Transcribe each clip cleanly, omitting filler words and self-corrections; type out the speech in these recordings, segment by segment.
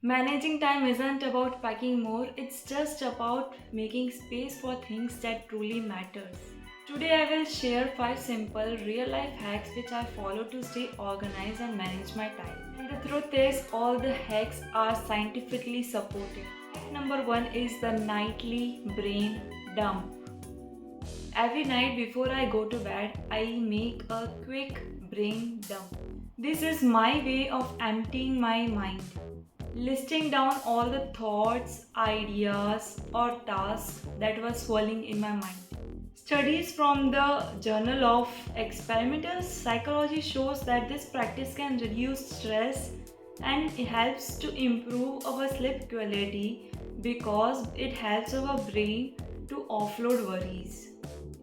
Managing time isn't about packing more, it's just about making space for things that truly matters. Today I will share 5 simple real life hacks which I follow to stay organized and manage my time. And the truth is all the hacks are scientifically supported. Hack number 1 is the nightly brain dump. Every night before I go to bed, I make a quick brain dump. This is my way of emptying my mind, listing down all the thoughts, ideas, or tasks that were swirling in my mind. Studies from the Journal of Experimental Psychology shows that this practice can reduce stress and it helps to improve our sleep quality because it helps our brain to offload worries.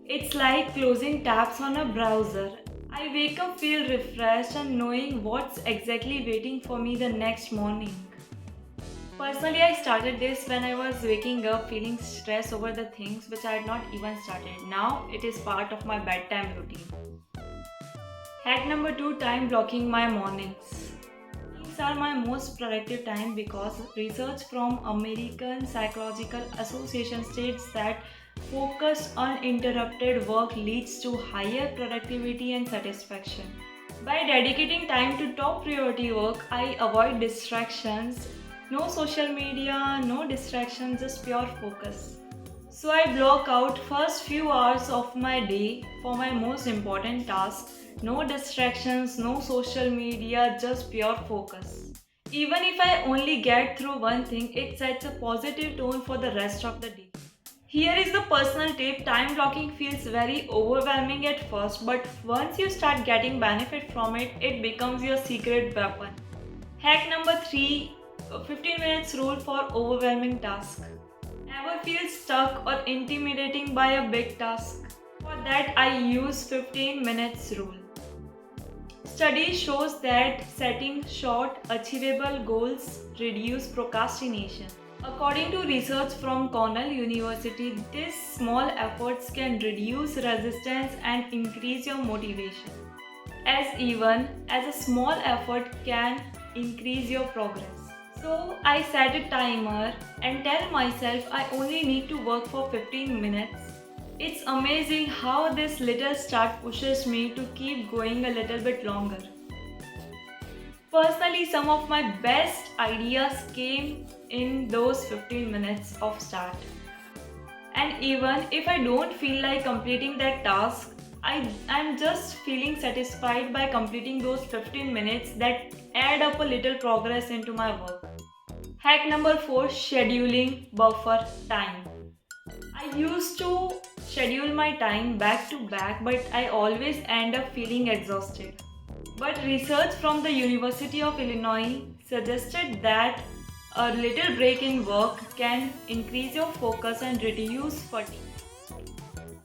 It's like closing tabs on a browser. I wake up feel refreshed and knowing what's exactly waiting for me the next morning. Personally, I started this when I was waking up feeling stressed over the things which I had not even started. Now it is part of my bedtime routine. Hack number 2, time blocking my mornings. These are my most productive time because research from American Psychological Association states that focused uninterrupted work leads to higher productivity and satisfaction. By dedicating time to top priority work, I avoid distractions. No social media, no distractions, just pure focus. So I block out first few hours of my day for my most important task. No distractions, no social media, just pure focus. Even if I only get through one thing, it sets a positive tone for the rest of the day. Here is the personal tip. Time blocking feels very overwhelming at first, but once you start getting benefit from it, it becomes your secret weapon. Hack number 3, 15 minutes rule for overwhelming task. Never feel stuck or intimidating by a big task. For that, I use 15 minutes rule. Study shows that setting short, achievable goals reduce procrastination. According to research from Cornell University, these small efforts can reduce resistance and increase your motivation. As even as a small effort can increase your progress. So I set a timer and tell myself I only need to work for 15 minutes. It's amazing how this little start pushes me to keep going a little bit longer. Personally, some of my best ideas came in those 15 minutes of start. And even if I don't feel like completing that task, I'm just feeling satisfied by completing those 15 minutes that add up a little progress into my work. Hack number 4, scheduling buffer time. I used to schedule my time back to back, but I always end up feeling exhausted. But research from the University of Illinois suggested that a little break in work can increase your focus and reduce fatigue.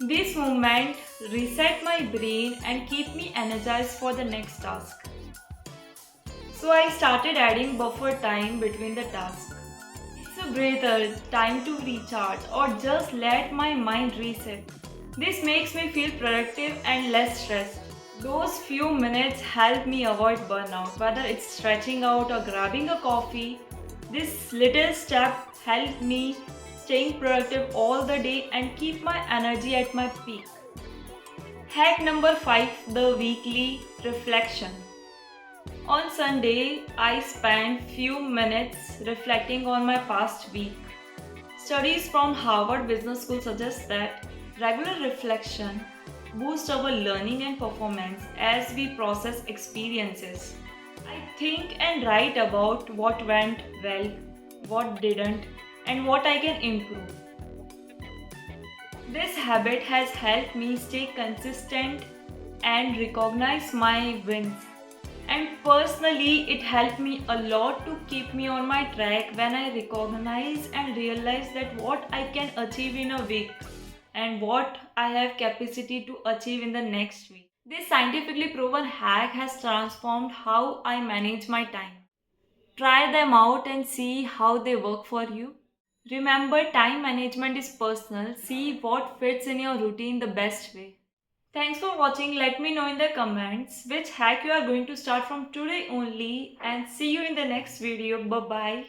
This movement reset my brain and keep me energized for the next task. So I started adding buffer time between the tasks. It's a breather, time to recharge or just let my mind reset. This makes me feel productive and less stressed. Those few minutes help me avoid burnout, whether it's stretching out or grabbing a coffee. This little step helped me staying productive all the day and keep my energy at my peak. Hack number 5, the weekly reflection. On Sunday, I spent few minutes reflecting on my past week. Studies from Harvard Business School suggest that regular reflection boosts our learning and performance as we process experiences. I think and write about what went well, what didn't, and what I can improve. This habit has helped me stay consistent and recognize my wins. And personally, it helped me a lot to keep me on my track when I recognize and realize that what I can achieve in a week and what I have capacity to achieve in the next week. This scientifically proven hack has transformed how I manage my time. Try them out and see how they work for you. Remember, time management is personal. See what fits in your routine the best way. Thanks for watching. Let me know in the comments which hack you are going to start from today only and see you in the next video. Bye bye.